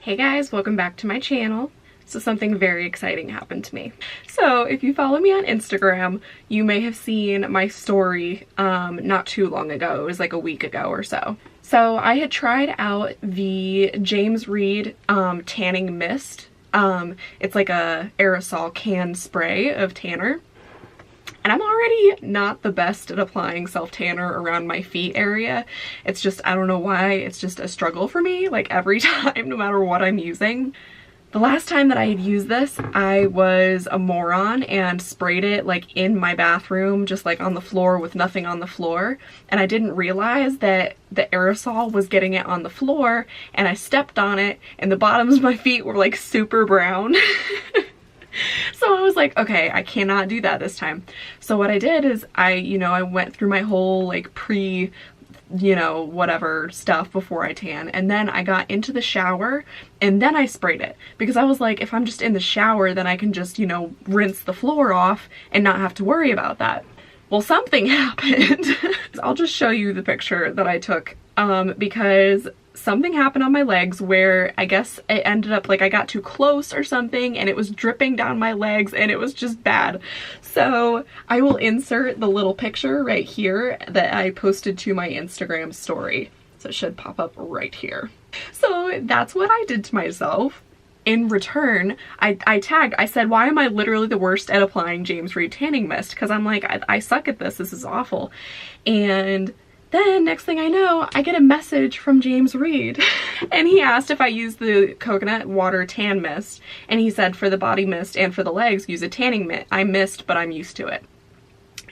Hey guys, welcome back to my channel. So something very exciting happened to me. So if you follow me on Instagram, you may have seen my story not too long ago. It was like a week ago or so. So I had tried out the James Read tanning mist. It's like a aerosol can spray of tanner. And I'm already not the best at applying self-tanner around my feet area. It's just, I don't know why, it's just a struggle for me, like every time, no matter what I'm using. The last time that I had used this, I was a moron and sprayed it like in my bathroom, just like on the floor with nothing on the floor. And I didn't realize that the aerosol was getting it on the floor, and I stepped on it and the bottoms of my feet were like super brown. So I was like, okay, I cannot do that this time. So what I did is I went through my whole like whatever stuff before I tan. And then I got into the shower and then I sprayed it, because I was like, if I'm just in the shower, then I can just, rinse the floor off and not have to worry about that. Well, something happened. I'll just show you the picture that I took because something happened on my legs where I guess it ended up like I got too close or something and it was dripping down my legs and it was just bad. So I will insert the little picture right here that I posted to my Instagram story. So it should pop up right here. So that's what I did to myself. In return, I said, why am I literally the worst at applying James Read tanning mist? Because I'm like, I suck at this is awful. And then next thing I know, I get a message from James Read and he asked if I use the coconut water tan mist, and he said for the body mist and for the legs use a tanning mitt. I missed, but I'm used to it.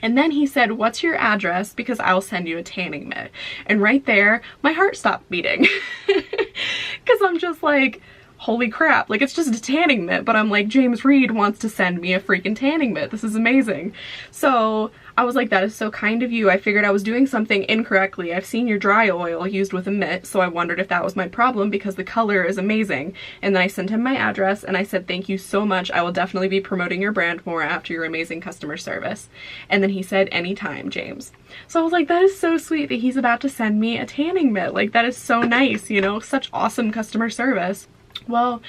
And then he said, what's your address, because I'll send you a tanning mitt. And right there my heart stopped beating because I'm just like, holy crap, like it's just a tanning mitt, but I'm like, James Read wants to send me a freaking tanning mitt. This is amazing. So I was like, that is so kind of you. I figured I was doing something incorrectly. I've seen your dry oil used with a mitt, so I wondered if that was my problem because the color is amazing. And then I sent him my address and I said, thank you so much. I will definitely be promoting your brand more after your amazing customer service. And then he said, anytime, James. So I was like, that is so sweet that he's about to send me a tanning mitt. Like, that is so nice, such awesome customer service. Well,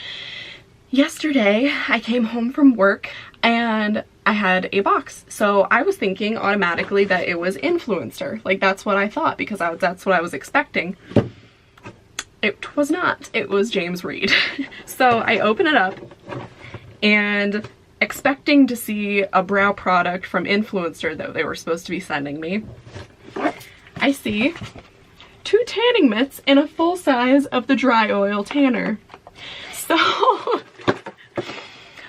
yesterday I came home from work and I had a box. So I was thinking automatically that it was Influencer. Like, that's what I thought, because that's what I was expecting. It was not. It was James Read. So I open it up and expecting to see a brow product from Influencer that they were supposed to be sending me, I see 2 tanning mitts and a full size of the dry oil tanner. So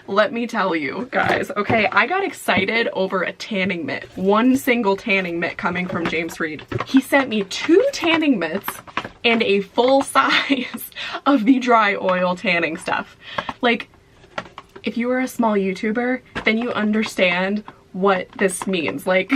let me tell you guys, okay, I got excited over a tanning mitt. One single tanning mitt coming from James Read. He sent me 2 tanning mitts and a full size of the dry oil tanning stuff. Like, if you are a small YouTuber, then you understand what this means. Like,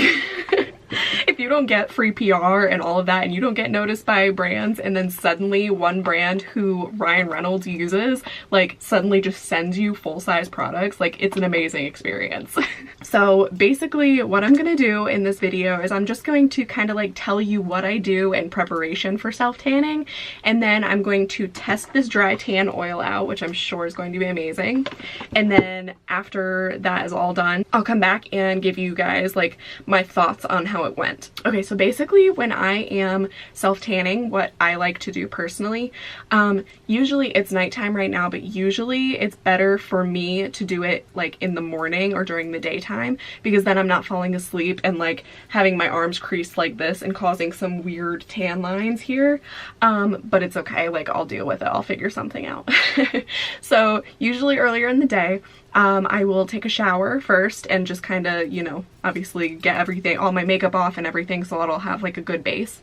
if you don't get free PR and all of that, and you don't get noticed by brands, and then suddenly one brand who Ryan Reynolds uses, like, suddenly just sends you full-size products, like, it's an amazing experience. So basically what I'm gonna do in this video is I'm just going to kind of like tell you what I do in preparation for self-tanning, and then I'm going to test this dry tan oil out, which I'm sure is going to be amazing. And then after that is all done, I'll come back and give you guys like my thoughts on how it went. Okay, so basically when I am self-tanning, what I like to do personally, usually it's nighttime right now, but usually it's better for me to do it like in the morning or during the daytime, because then I'm not falling asleep and like having my arms creased like this and causing some weird tan lines here. But it's okay, like I'll deal with it, I'll figure something out. So usually earlier in the day, I will take a shower first and just kind of, obviously get everything, all my makeup off and everything, so it'll have like a good base.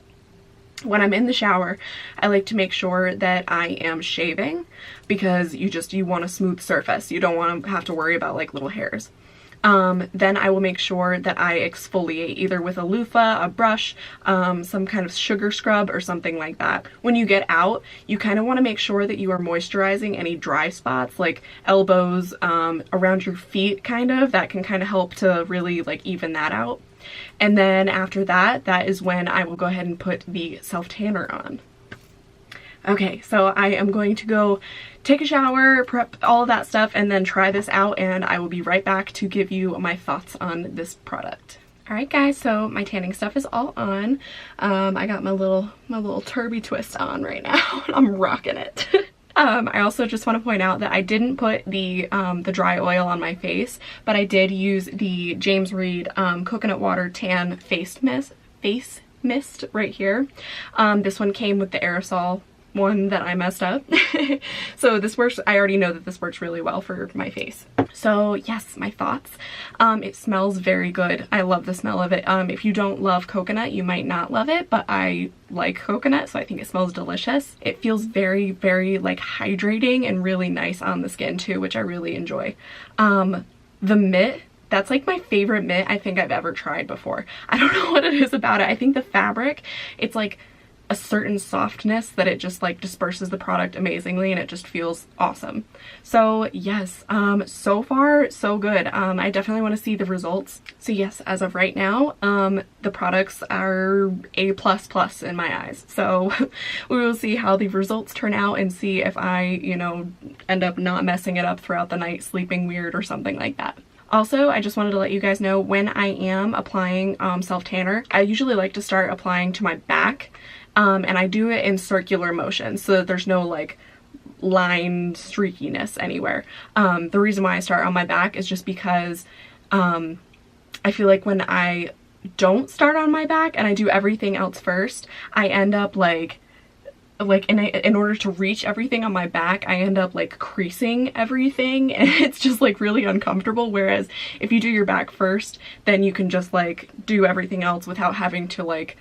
When I'm in the shower, I like to make sure that I am shaving, because you want a smooth surface. You don't want to have to worry about like little hairs. Then I will make sure that I exfoliate either with a loofah, a brush, some kind of sugar scrub or something like that. When you get out, you kind of want to make sure that you are moisturizing any dry spots like elbows, around your feet kind of. That can kind of help to really like even that out. And then after that, that is when I will go ahead and put the self-tanner on. Okay, so I am going to go take a shower, prep all of that stuff, and then try this out, and I will be right back to give you my thoughts on this product. Alright guys, so my tanning stuff is all on. I got my little turby twist on right now, and I'm rocking it. I also just want to point out that I didn't put the dry oil on my face, but I did use the James Read Coconut Water Tan Face Mist right here. This one came with the aerosol one that I messed up. So this works, I already know that this works really well for my face. So yes, my thoughts. It smells very good. I love the smell of it. If you don't love coconut, you might not love it, but I like coconut, so I think it smells delicious. It feels very, very like hydrating and really nice on the skin too, which I really enjoy. The Mitt, that's like my favorite mitt I think I've ever tried before. I don't know what it is about it. I think the fabric, it's like a certain softness that it just like disperses the product amazingly, and it just feels awesome. So yes, so far so good. I definitely want to see the results. So yes, as of right now, the products are A++ in my eyes. So we will see how the results turn out and see if I, you know, end up not messing it up throughout the night, sleeping weird or something like that. Also, I just wanted to let you guys know when I am applying self-tanner, I usually like to start applying to my back, and I do it in circular motion so that there's no like line streakiness anywhere. The reason why I start on my back is just because I feel like when I don't start on my back and I do everything else first, I end up like in order to reach everything on my back, I end up like creasing everything, and it's just like really uncomfortable. Whereas if you do your back first, then you can just like do everything else without having to like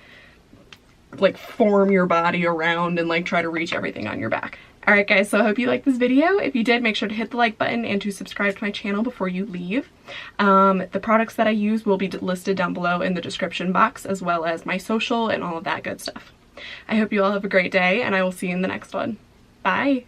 form your body around and like try to reach everything on your back. Alright guys, so I hope you liked this video. If you did, make sure to hit the like button and to subscribe to my channel before you leave. The products that I use will be listed down below in the description box, as well as my social and all of that good stuff. I hope you all have a great day, and I will see you in the next one. Bye!